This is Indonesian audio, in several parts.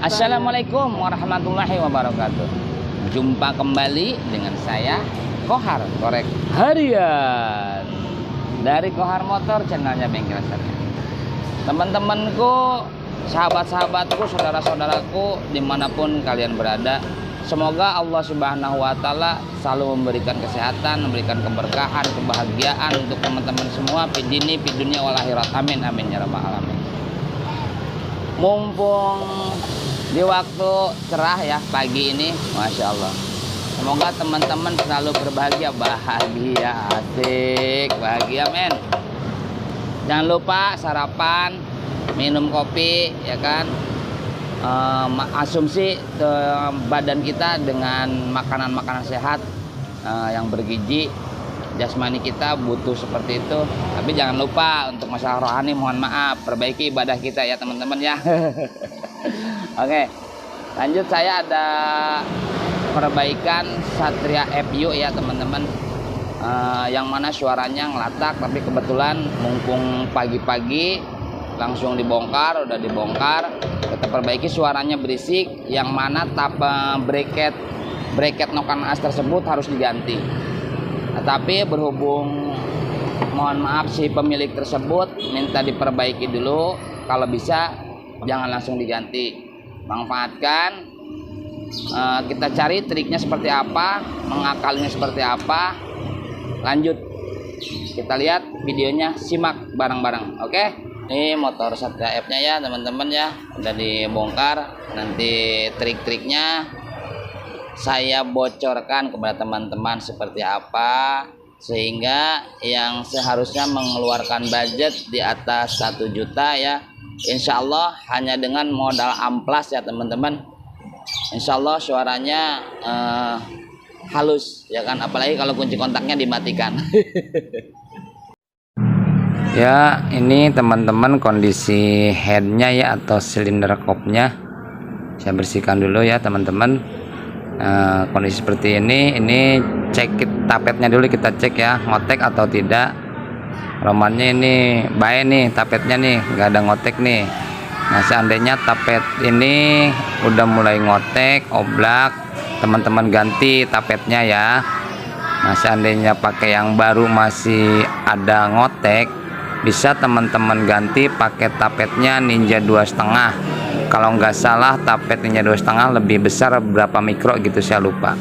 Assalamualaikum warahmatullahi wabarakatuh. Jumpa kembali dengan saya Kohar Korek Harian dari Kohar Motor, channelnya Bengkel Setia. Teman-temanku, sahabat-sahabatku, saudara-saudaraku dimanapun kalian berada, semoga Allah Subhanahu wa Ta'ala selalu memberikan kesehatan, memberikan keberkahan, kebahagiaan untuk teman-teman semua, fi dini, fi dunia wal akhirat. Amin amin ya rabbal alamin. Mumpung di waktu cerah ya pagi ini, Masya Allah, semoga teman-teman selalu berbahagia, asik, bahagia men. Jangan lupa sarapan, minum kopi ya kan, asumsi badan kita dengan makanan-makanan sehat yang bergizi. Jasmani kita butuh seperti itu, tapi jangan lupa untuk masalah rohani, mohon maaf, perbaiki ibadah kita ya teman-teman ya. Oke, lanjut, saya ada perbaikan Satria FU ya teman-teman, yang mana suaranya ngelatak, tapi kebetulan mumpung pagi-pagi langsung dibongkar, udah dibongkar, kita perbaiki, suaranya berisik, yang mana bracket nokan as tersebut harus diganti. Tapi berhubung mohon maaf si pemilik tersebut minta diperbaiki dulu, kalau bisa jangan langsung diganti, manfaatkan, kita cari triknya seperti apa, mengakalinya seperti apa. Lanjut kita lihat videonya, simak bareng-bareng. Oke, ini motor Satria F nya ya teman-teman ya, udah dibongkar. Nanti trik-triknya saya bocorkan kepada teman-teman seperti apa, sehingga yang seharusnya mengeluarkan budget di atas 1 juta ya, insya Allah hanya dengan modal amplas ya teman-teman, insya Allah suaranya halus ya kan, apalagi kalau kunci kontaknya dimatikan. Ya, ini teman-teman kondisi headnya ya, atau silinder kopnya saya bersihkan dulu ya teman-teman. Kondisi seperti ini cek tapetnya dulu, kita cek ya ngotek atau tidak. Romannya ini baik nih, tapetnya nih nggak ada ngotek nih. Nah, seandainya tapet ini udah mulai ngotek, oblak, teman-teman ganti tapetnya ya. Nah, seandainya pakai yang baru masih ada ngotek, bisa teman-teman ganti pakai tapetnya Ninja 2,5. Kalau nggak salah tapet Ninja 2,5 lebih besar berapa mikro gitu, saya lupa.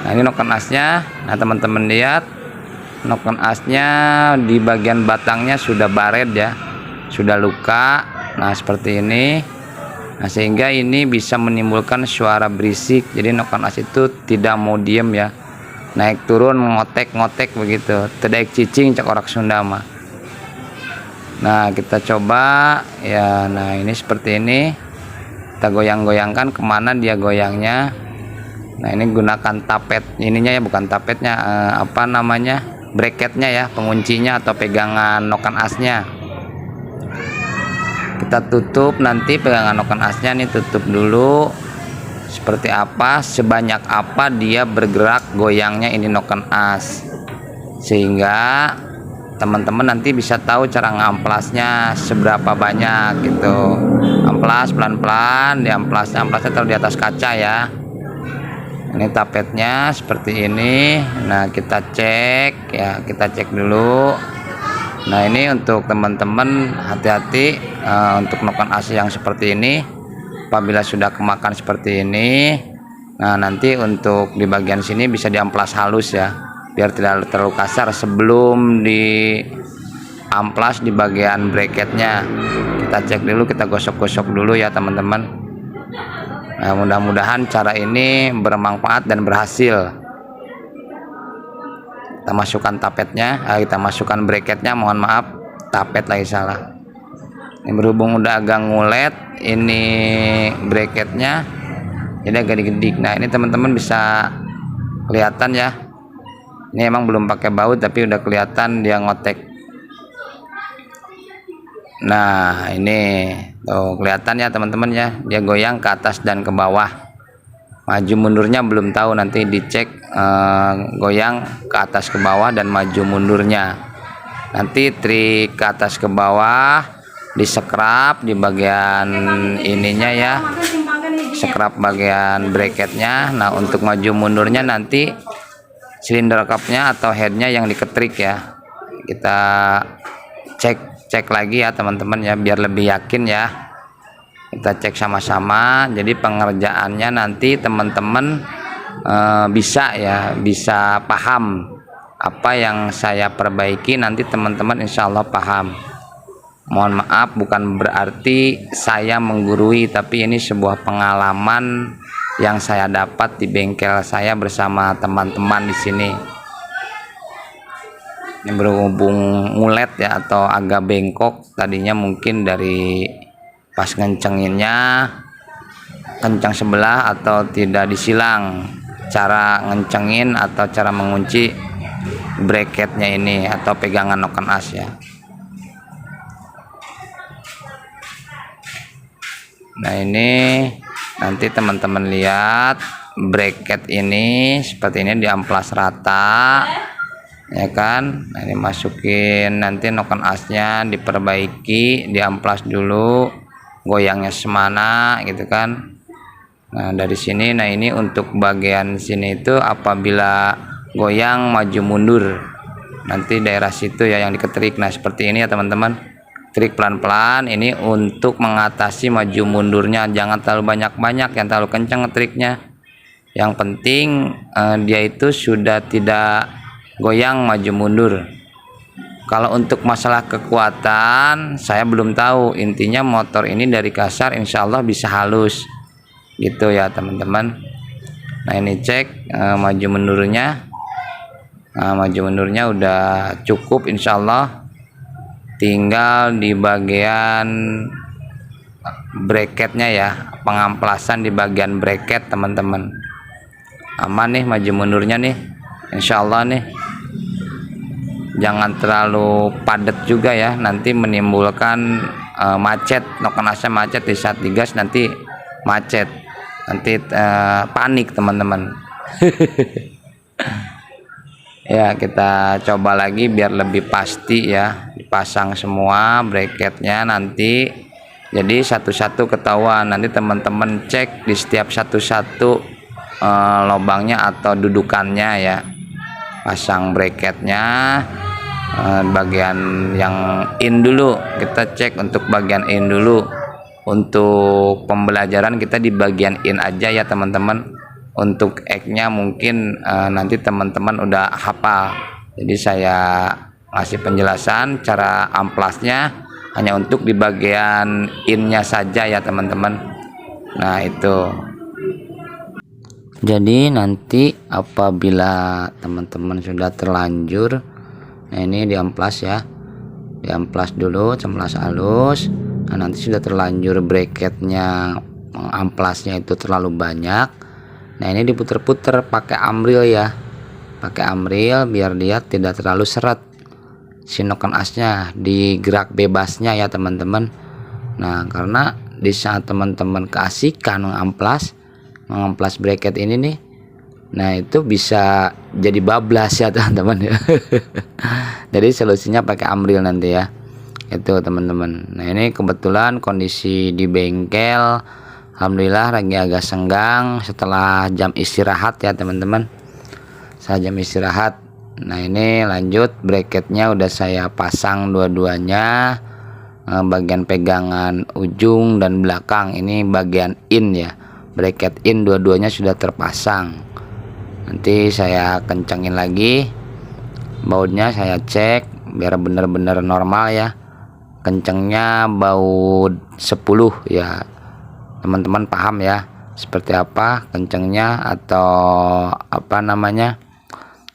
Nah, ini noken asnya. Nah, teman-teman lihat noken asnya di bagian batangnya sudah baret ya, sudah luka. Nah, seperti ini. Nah, sehingga ini bisa menimbulkan suara berisik. Jadi noken as itu tidak mau diem ya, naik turun ngotek-ngotek begitu, tedaik cicing cek orang Sunda mah. Nah, kita coba ya. Nah, ini seperti ini, kita goyang-goyangkan kemana dia goyangnya. Nah, ini gunakan tapet ininya ya, bukan tapetnya, apa namanya, bracketnya ya, penguncinya atau pegangan noken asnya. Kita tutup, nanti pegangan noken asnya nih tutup dulu. Seperti apa, sebanyak apa dia bergerak goyangnya ini noken as, sehingga teman-teman nanti bisa tahu cara ngamplasnya seberapa banyak gitu. Amplas pelan-pelan, amplasnya taruh di atas kaca ya. Ini tapetnya seperti ini. Nah, kita cek ya, kita cek dulu. Nah, ini untuk teman-teman hati-hati untuk noken as yang seperti ini, apabila sudah kemakan seperti ini. Nah, nanti untuk di bagian sini bisa diamplas halus ya, biar tidak terlalu kasar. Sebelum di amplas di bagian bracketnya, kita cek dulu, kita gosok-gosok dulu ya teman-teman. Nah, mudah-mudahan cara ini bermanfaat dan berhasil. Kita masukkan tapetnya, kita masukkan bracketnya, mohon maaf, tapet lagi salah. Ini berhubung udah agak ngulet ini bracketnya, jadi agak digedik. Nah, ini teman-teman bisa kelihatan ya, ini emang belum pakai baut tapi udah kelihatan dia ngotek. Nah, ini tuh kelihatan ya teman-teman ya, dia goyang ke atas dan ke bawah. Maju mundurnya belum tahu, nanti dicek goyang ke atas ke bawah dan maju mundurnya. Nanti trik ke atas ke bawah, disekrap di bagian ininya ya, sekrap bagian bracketnya. Nah untuk maju mundurnya nanti silinder kopnya atau headnya yang diketrik ya, kita cek lagi ya teman-teman ya, biar lebih yakin ya. Kita cek sama-sama. Jadi pengerjaannya nanti teman-teman bisa paham apa yang saya perbaiki, nanti teman-teman insya Allah paham. Mohon maaf, bukan berarti saya menggurui, tapi ini sebuah pengalaman yang saya dapat di bengkel saya bersama teman-teman di sini. Ini berhubung ngulet ya atau agak bengkok, tadinya mungkin dari pas ngencenginnya kencang sebelah atau tidak disilang cara ngencengin atau cara mengunci bracketnya ini atau pegangan noken as ya. Nah ini nanti teman-teman lihat bracket ini seperti ini, diamplas rata ya kan. Nah ini masukin, nanti noken asnya diperbaiki, diamplas dulu, goyangnya semana gitu kan. Nah dari sini, nah ini untuk bagian sini itu apabila goyang maju mundur, nanti daerah situ ya yang diketrik. Nah seperti ini ya teman-teman, trik pelan-pelan ini untuk mengatasi maju mundurnya. Jangan terlalu banyak-banyak, yang terlalu kencang ngetriknya. Yang penting dia itu sudah tidak goyang maju mundur. Kalau untuk masalah kekuatan saya belum tahu, intinya motor ini dari kasar insya Allah bisa halus gitu ya teman-teman. Nah ini cek maju mundurnya. Nah maju mundurnya udah cukup insya Allah, tinggal di bagian bracketnya ya, pengamplasan di bagian bracket teman-teman. Aman nih maju mundurnya nih insya Allah nih. Jangan terlalu padat juga ya, nanti menimbulkan macet, noken asnya macet di saat digas, nanti macet, nanti panik teman-teman. Ya kita coba lagi biar lebih pasti ya, dipasang semua bracketnya nanti, jadi satu-satu ketahuan. Nanti teman-teman cek di setiap satu-satu lubangnya atau dudukannya ya, pasang bracketnya. Bagian yang in dulu kita cek, untuk bagian in dulu. Untuk pembelajaran kita di bagian in aja ya teman-teman. Untuk X-nya mungkin nanti teman-teman udah hafal, jadi saya ngasih penjelasan cara amplasnya hanya untuk di bagian in-nya saja ya teman-teman. Nah itu, jadi nanti apabila teman-teman sudah terlanjur, nah ini diamplas ya, diamplas dulu, cemplas halus. Nah nanti sudah terlanjur bracketnya, amplasnya itu terlalu banyak, nah ini diputer-puter pakai amril ya, pakai amril biar dia tidak terlalu seret si noken asnya, digerak bebasnya ya teman-teman. Nah karena di saat teman-teman keasikan mengamplas bracket ini nih, nah itu bisa jadi bablas ya teman-teman ya. Jadi solusinya pakai amril nanti ya, itu teman-teman. Nah ini kebetulan kondisi di bengkel alhamdulillah lagi agak senggang setelah jam istirahat ya teman-teman, saya jam istirahat. Nah ini lanjut, bracketnya udah saya pasang dua-duanya, bagian pegangan ujung dan belakang ini bagian in ya, bracket in dua-duanya sudah terpasang. Nanti saya kencangin lagi bautnya, saya cek biar benar-benar normal ya, kencengnya baut 10 ya teman-teman, paham ya seperti apa kencengnya atau apa namanya,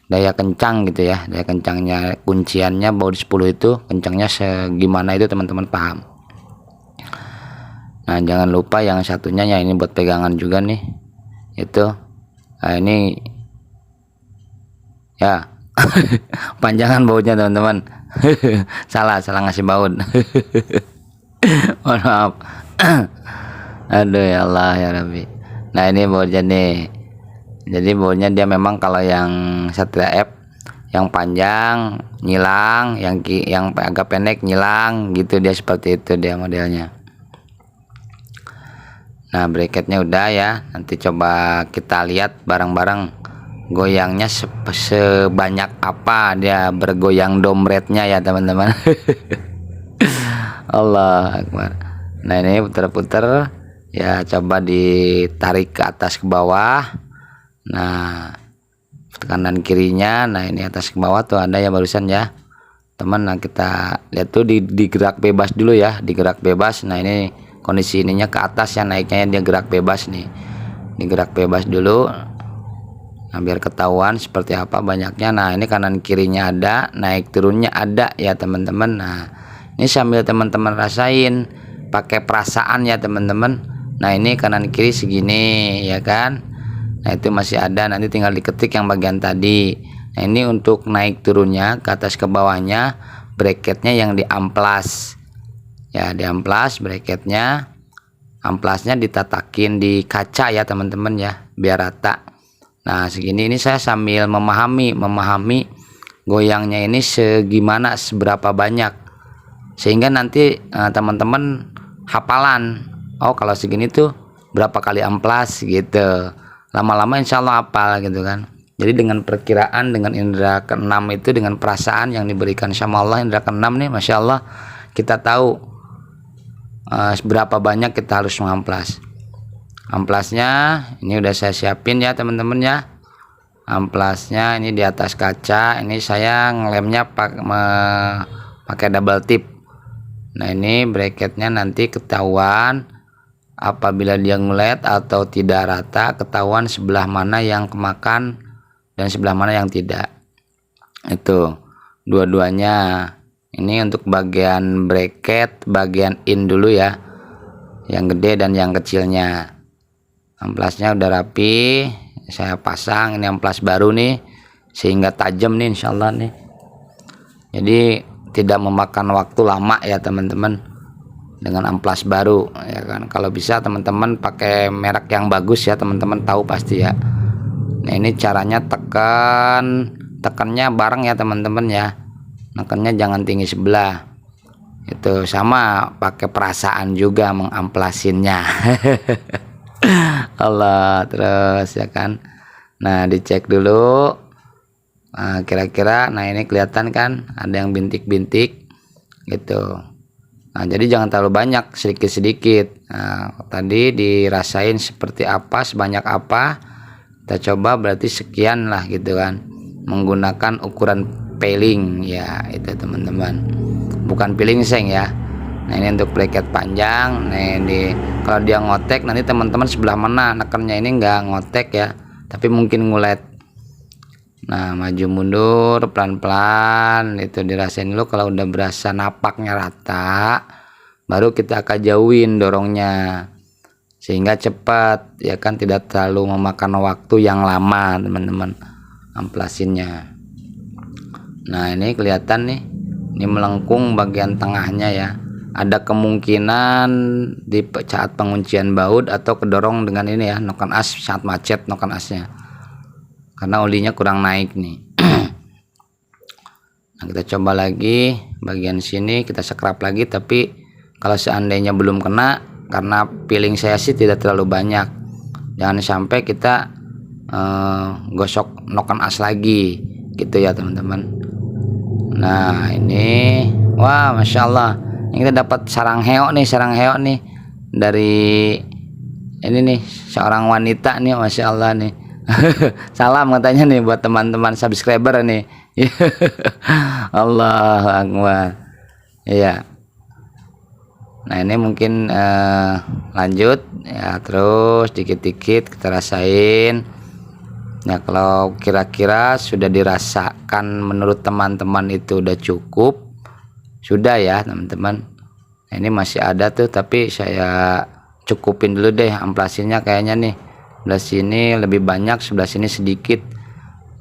daya kencang gitu ya, daya kencangnya, kunciannya baut 10 itu kencangnya segimana itu teman-teman paham. Nah jangan lupa yang satunya ya, ini buat pegangan juga nih itu. Nah ini ya panjangan bautnya teman-teman. salah ngasih baut. Mohon maaf. Aduh ya Allah ya Rabbi. Nah ini bautnya nih, jadi bautnya dia memang kalau yang Satria F yang panjang nyilang, yang agak pendek nyilang gitu, dia seperti itu dia modelnya. Nah, bracketnya udah ya. Nanti coba kita lihat bareng-bareng goyangnya sebanyak apa dia bergoyang dompetnya ya teman-teman. Allah Akbar. Nah, ini putar-putar ya, coba ditarik ke atas ke bawah. Nah, kanan kirinya. Nah, ini atas ke bawah tuh ada ya barusan ya teman. Nah, kita lihat tuh digerak bebas dulu ya, digerak bebas. Nah, ini kondisi ininya ke atas ya, naiknya dia gerak bebas nih, digerak bebas dulu. Nah, biar ketahuan seperti apa banyaknya. Nah, ini kanan kirinya ada, naik turunnya ada ya teman-teman. Nah, ini sambil teman-teman rasain pakai perasaan ya teman-teman. Nah, ini kanan kiri segini ya kan. Nah, itu masih ada, nanti tinggal diketik yang bagian tadi. Nah, ini untuk naik turunnya ke atas ke bawahnya, bracketnya yang diamplas ya, diamplas bracketnya. Amplasnya ditatakin di kaca ya teman-teman ya, biar rata. Nah, segini ini saya sambil memahami goyangnya ini segimana, seberapa banyak, sehingga nanti teman-teman hafalan. Oh, kalau segini tuh berapa kali amplas gitu. Lama-lama insya Allah hafal gitu kan. Jadi dengan perkiraan, dengan indera keenam itu, dengan perasaan yang diberikan sama Allah, indera keenam nih Masya Allah, kita tahu berapa banyak kita harus mengamplas. Amplasnya ini udah saya siapin ya teman-teman ya. Amplasnya ini di atas kaca. Ini saya ngelemnya pakai double tip. Nah, ini bracketnya nanti ketahuan apabila dia ngulet atau tidak rata, ketahuan sebelah mana yang kemakan dan sebelah mana yang tidak. Itu dua-duanya. Ini untuk bagian bracket, bagian in dulu ya, yang gede dan yang kecilnya. Amplasnya udah rapi, saya pasang. Ini amplas baru nih, sehingga tajam nih insyaallah nih. Jadi tidak memakan waktu lama ya teman-teman dengan amplas baru ya kan. Kalau bisa teman-teman pakai merek yang bagus ya, teman-teman tahu pasti ya. Nah, ini caranya tekannya bareng ya teman-teman ya. Nekannya jangan tinggi sebelah. Itu sama pakai perasaan juga mengamplasinnya. Allah, terus ya kan. Nah, dicek dulu. Nah, kira-kira nah ini kelihatan kan ada yang bintik-bintik gitu. Nah, jadi jangan terlalu banyak, sedikit-sedikit. Nah, tadi dirasain seperti apa, sebanyak apa. Kita coba berarti sekian lah gitu kan. Menggunakan ukuran peling ya, itu teman-teman. Bukan piling seng ya. Nah, ini untuk bracket panjang. Nah, ini kalau dia ngotek nanti teman-teman sebelah mana nekennya ini enggak ngotek ya, tapi mungkin ngulet. Nah, maju mundur pelan-pelan, itu dirasain dulu. Kalau udah berasa napaknya rata, baru kita akan jauhin dorongnya sehingga cepat ya kan, tidak terlalu memakan waktu yang lama teman-teman amplasinnya. Nah, ini kelihatan nih, ini melengkung bagian tengahnya ya. Ada kemungkinan di saat penguncian baut atau kedorong dengan ini ya, noken as saat macet noken asnya, karena olinya kurang naik nih. Nah, kita coba lagi bagian sini, kita scrap lagi. Tapi kalau seandainya belum kena, karena peeling saya sih tidak terlalu banyak, jangan sampai kita gosok noken as lagi gitu ya teman-teman. Nah, ini wah Masya Allah, ini kita dapat sarang heo nih dari ini nih, seorang wanita nih Masya Allah nih. Salam katanya nih buat teman-teman subscriber nih. Allah Akbar. Iya. Nah, ini mungkin lanjut ya, terus dikit-dikit kita rasain. Nah, kalau kira-kira sudah dirasakan menurut teman-teman itu udah cukup, sudah ya teman-teman. Nah, ini masih ada tuh, tapi saya cukupin dulu deh amplasinnya kayaknya nih. Sebelah sini lebih banyak, sebelah sini sedikit.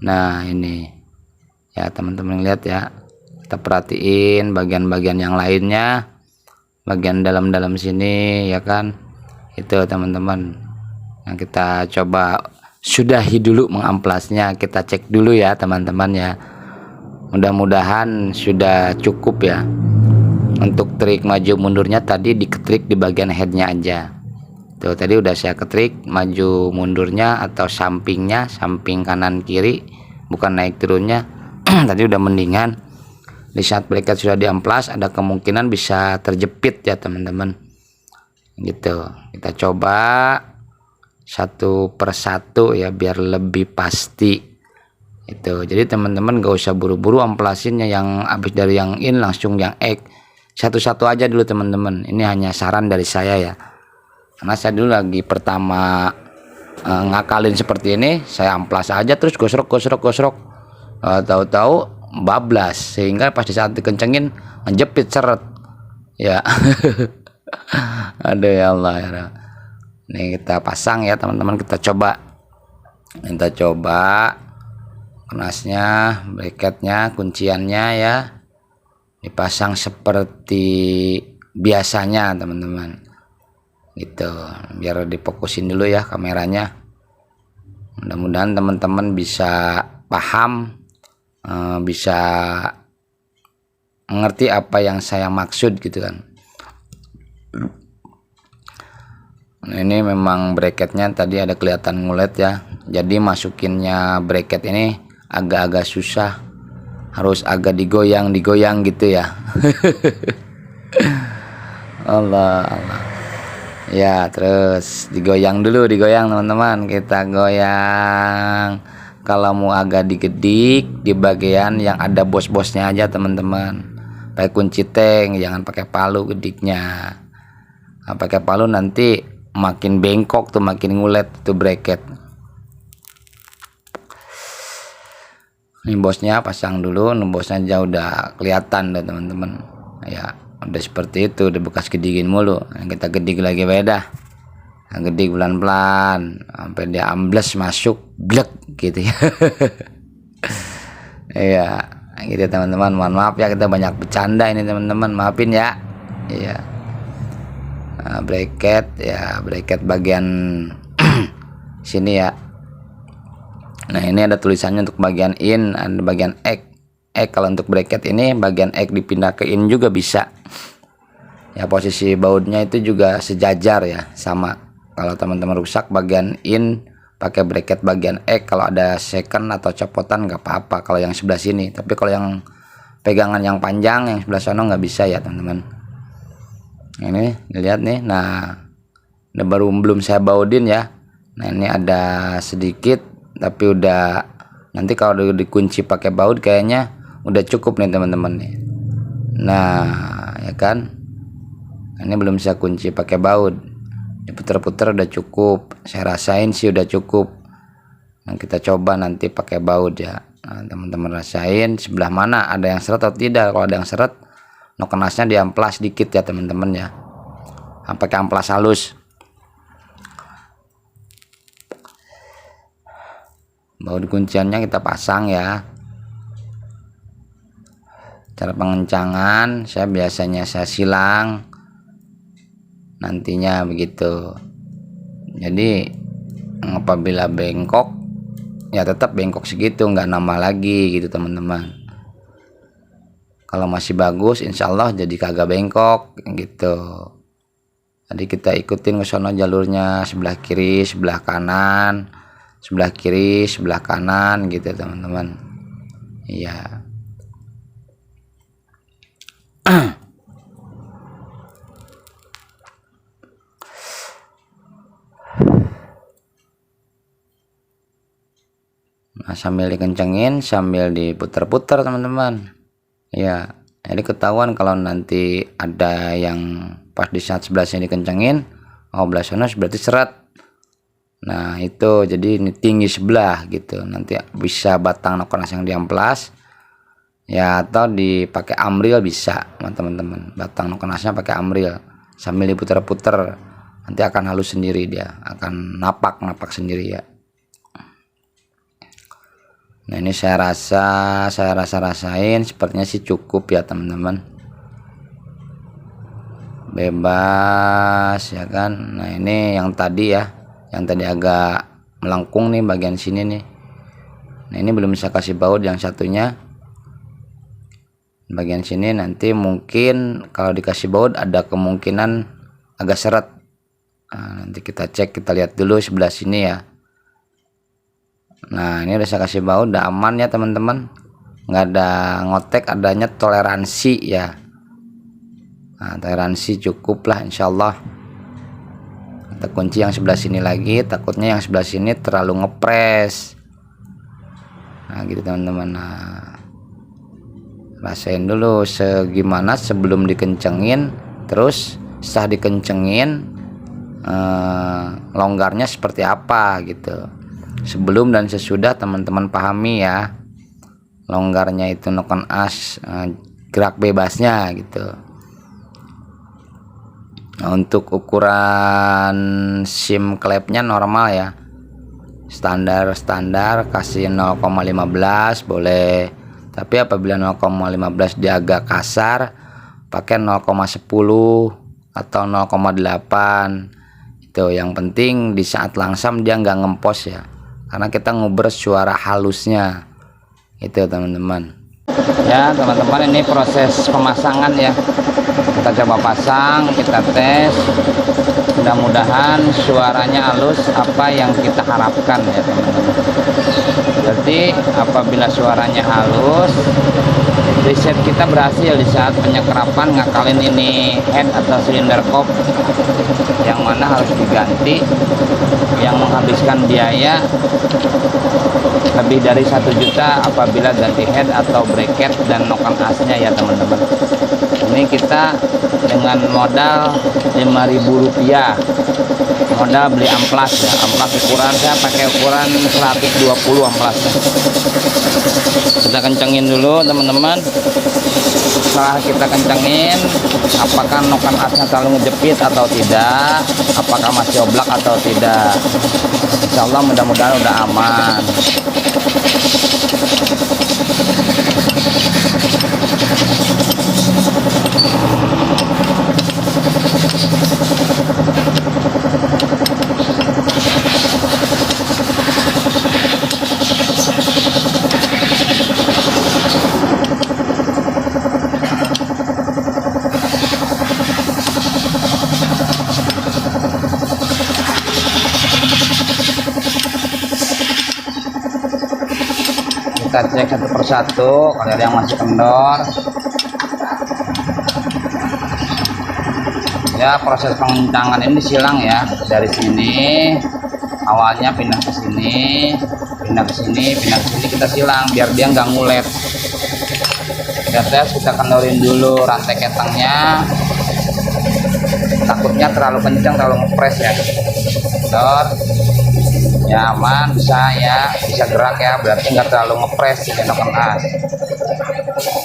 Nah, ini ya teman-teman lihat ya, kita perhatiin bagian-bagian yang lainnya, bagian dalam-dalam sini ya kan, itu teman-teman. Nah, kita coba sudahi dulu mengamplasnya, kita cek dulu ya teman-teman ya. Mudah-mudahan sudah cukup ya. Untuk trik maju mundurnya tadi diketrik di bagian headnya aja. Itu Tuh tadi udah saya ketrik maju mundurnya atau sampingnya, samping kanan kiri, bukan naik turunnya. Tadi udah mendingan. Di saat bracket sudah diamplas ada kemungkinan bisa terjepit ya teman-teman. Gitu. Kita coba satu persatu ya biar lebih pasti. Itu. Jadi teman-teman gak usah buru-buru amplasinnya, yang habis dari yang in langsung yang egg. Satu-satu aja dulu teman-teman. Ini hanya saran dari saya ya. Karena saya dulu lagi pertama ngakalin seperti ini, saya amplas aja terus gosrok. Tahu-tahu bablas, sehingga pas di saat dikencengin ngejepit seret ya. Aduh ya Allah ya. Nih kita pasang ya teman-teman, kita coba kenasnya, bracketnya, kunciannya ya dipasang seperti biasanya teman-teman. Gitu, biar difokusin dulu ya kameranya. Mudah-mudahan teman-teman bisa paham, bisa mengerti apa yang saya maksud gitu kan. Nah, ini memang bracketnya tadi ada kelihatan ngulet ya, jadi masukinnya bracket ini agak-agak susah, harus agak digoyang gitu ya. Allah ya, terus digoyang teman-teman, kita goyang. Kalau mau agak digedik di bagian yang ada bos-bosnya aja teman-teman, pakai kunci teng, jangan pakai palu gediknya. Nah, pakai palu nanti makin bengkok tuh, makin ngulet tuh bracket. Ini bosnya pasang dulu, bosnya aja udah kelihatan deh teman-teman ya. Udah seperti itu, udah bekas gedigin mulu. Nah, kita gedik lagi beda. Nah, gedik pelan-pelan sampai dia ambles masuk blek gitu ya. Iya, gitu teman-teman. Mohon maaf ya, kita banyak bercanda ini teman-teman, maafin ya. Iya. Nah, bracket bagian sini ya. Nah, ini ada tulisannya untuk bagian in, ada bagian egg. Kalau untuk bracket ini bagian egg dipindah ke in juga bisa ya. Posisi bautnya itu juga sejajar ya, sama. Kalau teman-teman rusak bagian in pakai bracket bagian egg, kalau ada second atau copotan nggak apa-apa kalau yang sebelah sini. Tapi kalau yang pegangan yang panjang yang sebelah sana nggak bisa ya teman-teman. Ini lihat nih, nah ini belum saya baudin ya. Nah, ini ada sedikit tapi udah, nanti kalau dikunci pakai baut kayaknya udah cukup nih teman-teman nih. Nah ya kan, ini belum saya kunci pakai baut, diputer-puter udah cukup, saya rasain sih udah cukup. Nah, kita coba nanti pakai baut ya. Nah, teman-teman rasain sebelah mana ada yang seret atau tidak. Kalau ada yang seret, no kenasnya diamplas dikit ya teman-teman ya, pakai amplas halus. Baut kunciannya kita pasang ya. Cara pengencangan saya biasanya saya silang nantinya begitu. Jadi apabila bengkok ya tetap bengkok segitu, nggak nambah lagi gitu teman-teman. Kalau masih bagus insya Allah jadi kagak bengkok gitu. Jadi kita ikutin ke sono jalurnya, sebelah kiri sebelah kanan, sebelah kiri sebelah kanan gitu teman-teman. Iya. Nah, sambil dikencengin sambil diputer-puter teman-teman ya. Jadi ketahuan kalau nanti ada yang pas di saat sebelah sini dikencengin, oh belah sana berarti seret. Nah itu jadi ini tinggi sebelah gitu, nanti bisa batang nokonas yang diamplas ya, atau dipakai amril bisa teman-teman. Batang nokonasnya pakai amril sambil diputer-puter, nanti akan halus sendiri, dia akan napak sendiri ya. Nah ini saya rasain sepertinya sih cukup ya teman-teman, bebas ya kan. Nah ini yang tadi ya, yang tadi agak melengkung nih bagian sini nih. Nah ini belum bisa kasih baut, yang satunya bagian sini nanti mungkin kalau dikasih baut ada kemungkinan agak seret Nah, nanti kita cek, kita lihat dulu sebelah sini ya. Nah, ini udah saya kasih baut, udah aman ya teman-teman, nggak ada ngotek, adanya toleransi ya. Nah, toleransi cukup lah insyaallah. Kita kunci yang sebelah sini lagi, takutnya yang sebelah sini terlalu ngepres. Nah gitu teman-teman. Nah, rasain dulu segimana sebelum dikencengin, terus setelah dikencengin longgarnya seperti apa gitu. Sebelum dan sesudah teman-teman pahami ya, longgarnya itu noken as, gerak bebasnya gitu. Nah, untuk ukuran SIM klepnya normal ya, standar kasih 0,15 boleh, tapi apabila 0,15 dia agak kasar, pakai 0,10 atau 0,8. Itu yang penting di saat langsam dia nggak ngempos ya, karena kita nguber suara halusnya itu teman-teman ya. Teman-teman, ini proses pemasangan ya, kita coba pasang, kita tes, mudah-mudahan suaranya halus apa yang kita harapkan ya teman-teman. Jadi apabila suaranya halus, riset kita berhasil di saat penyekrapan ngakalin ini head atau silinder kop yang mana harus diganti, yang menghabiskan biaya lebih dari 1 juta apabila ganti head atau bracket dan noken asnya ya teman-teman. Ini kita dengan modal Rp5.000 modal beli amplas ya. Amplas ukuran saya pakai ukuran 120 amplasnya. Kita kencengin dulu teman-teman. Setelah kita kencengin, apakah noken asnya terlalu ngejepit atau tidak, apakah masih oblak atau tidak. Insyaallah mudah-mudahan udah aman. Kita cek satu persatu, kalau ada yang masih kendor ya. Proses pengencangan ini disilang ya, dari sini awalnya pindah ke sini, pindah ke sini, pindah ke sini, kita silang biar dia nggak ngulet. Kita tes, kita kendorin dulu rantai ketangnya, takutnya terlalu kencang, terlalu ngepres ya. Kendor ya, aman, bisa ya, bisa gerak ya, berarti nggak terlalu ngepres di noken as.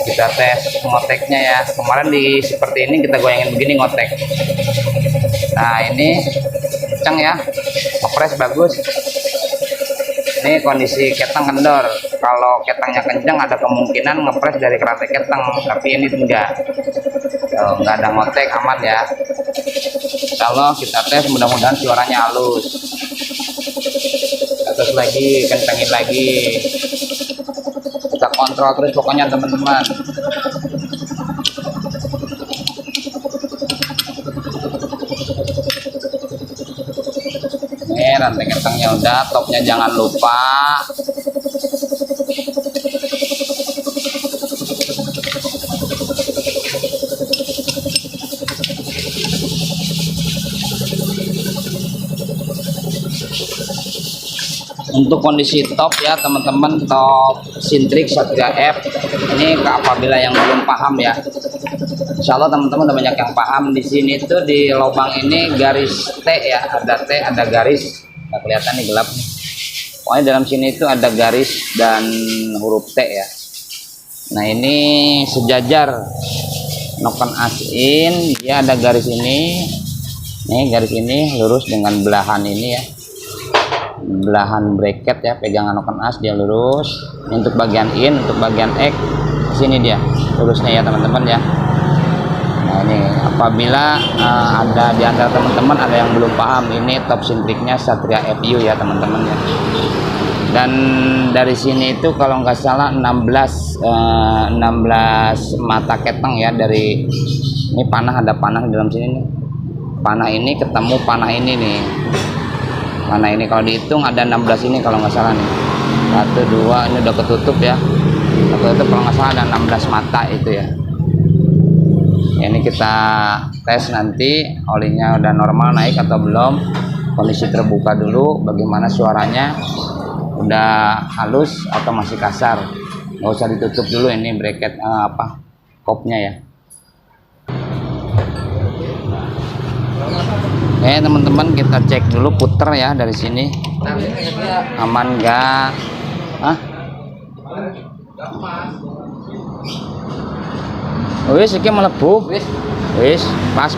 Kita tes ngoteknya ya, kemarin di seperti ini kita goyangin begini ngotek. Nah ini kencang ya, ngepres bagus. Ini kondisi ketang kendor. Kalau ketangnya kencang ada kemungkinan ngepres dari rantai ketang, tapi ini enggak. Nggak ada ngotek, aman ya. Kalau kita tes mudah-mudahan suaranya halus. Terus lagi, kencengin lagi, kita kontrol terus pokoknya teman-teman. Ini rantai ketangnya udah, topnya jangan lupa. Untuk kondisi top ya teman-teman, top Sintrix Satria F ini apabila yang belum paham ya, insya Allah teman-teman udah banyak yang paham. Di sini tuh di lubang ini garis T ya, ada T, ada garis, nggak kelihatan nih, gelap nih. Pokoknya dalam sini itu ada garis dan huruf T ya. Nah ini sejajar noken as in, dia ada garis ini, nih garis ini lurus dengan belahan ini ya, belahan bracket ya, pegangan noken as dia lurus. Ini untuk bagian in, untuk bagian X sini dia lurusnya ya teman-teman ya. Nah ini apabila ada di antara teman-teman ada yang belum paham, ini top Sintrixnya Satria FU ya teman-teman ya. Dan dari sini itu kalau nggak salah 16 mata ketang ya, dari ini panah, ada panah di dalam sini nih. panah ini ketemu panah ini nih. Panah ini kalau dihitung ada 16 ini kalau nggak salah nih. 1, 2, ini udah ketutup ya. Ketutup kalau nggak salah ada 16 mata itu ya. Ini kita tes nanti olinya udah normal naik atau belum. Kondisi terbuka dulu bagaimana suaranya, udah halus atau masih kasar. Nggak usah ditutup dulu ini bracket kopnya ya. Oke teman-teman, kita cek dulu puter ya dari sini. Aman nggak? Wis iki mlebu. Wis, pas.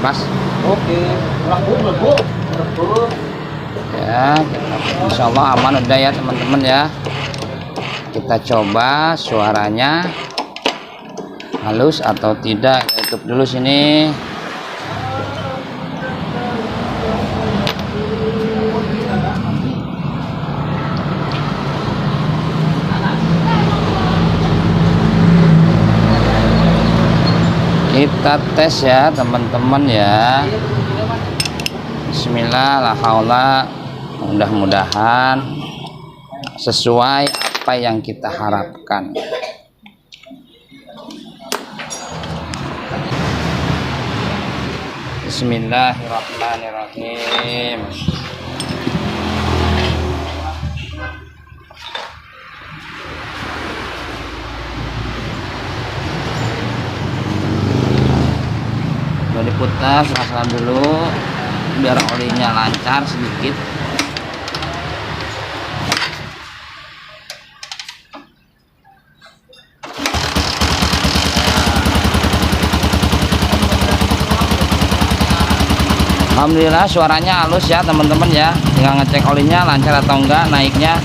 Oke, mlebu. Ya, insyaallah aman udah ya teman-teman ya. Kita coba suaranya halus atau tidak. Kita tutup dulu sini. Kita tes ya teman-teman ya. Bismillah, la haula. Mudah-mudahan sesuai apa yang kita harapkan. Bismillahirrahmanirrahim. Udah diputar, salah dulu biar olinya lancar sedikit. Alhamdulillah suaranya halus ya teman-teman ya. Tinggal ngecek olinya lancar atau enggak naiknya.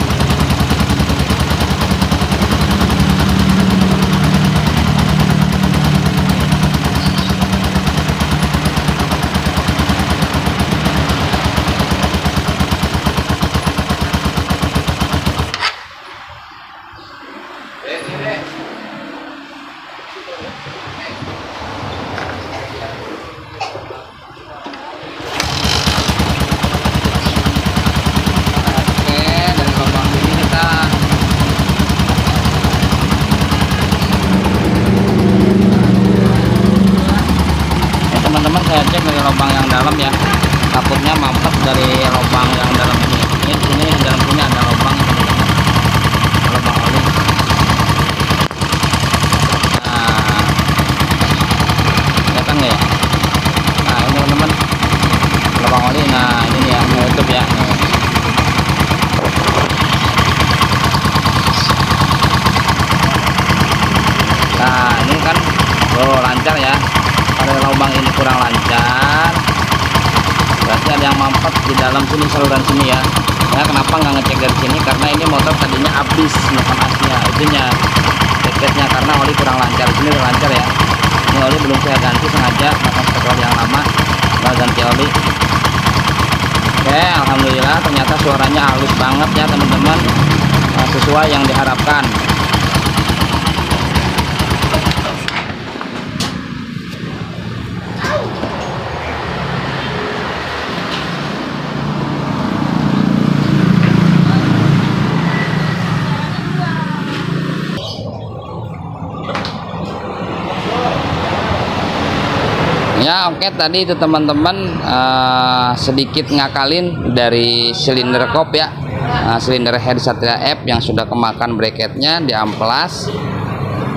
Saya cek dari lubang yang dalam ya, takutnya mampet dari lubang yang dalam ini. Ini di dalam sini ada lubang oli. Nah, kelihatan nggak ya? Nah ini teman-teman lubang oli. Nah ini nih ya, YouTube ya. Nah ini kan lancar ya. Kalau lubang ini kurang lancar, berarti ada yang mampet di dalam sini, saluran sini ya. Nah, kenapa nggak ngecek dari sini? Karena ini motor tadinya habis bukan asnya, itunya deketnya, karena oli kurang lancar. Sini udah lancar ya. Ini oli belum saya ganti sengaja, maka setelah yang lama nggak ganti oli. Oke, alhamdulillah ternyata suaranya halus banget ya teman-teman, sesuai yang diharapkan. Ya oke, tadi itu teman-teman sedikit ngakalin dari silinder kop ya, silinder head Satria F yang sudah kemakan bracketnya, diamplas,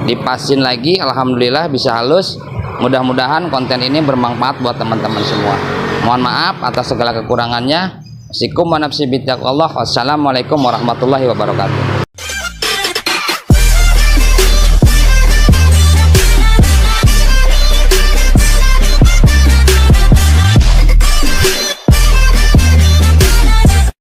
dipasin lagi. Alhamdulillah bisa halus. Mudah-mudahan konten ini bermanfaat buat teman-teman semua. Mohon maaf atas segala kekurangannya. Assalamualaikum warahmatullahi wabarakatuh.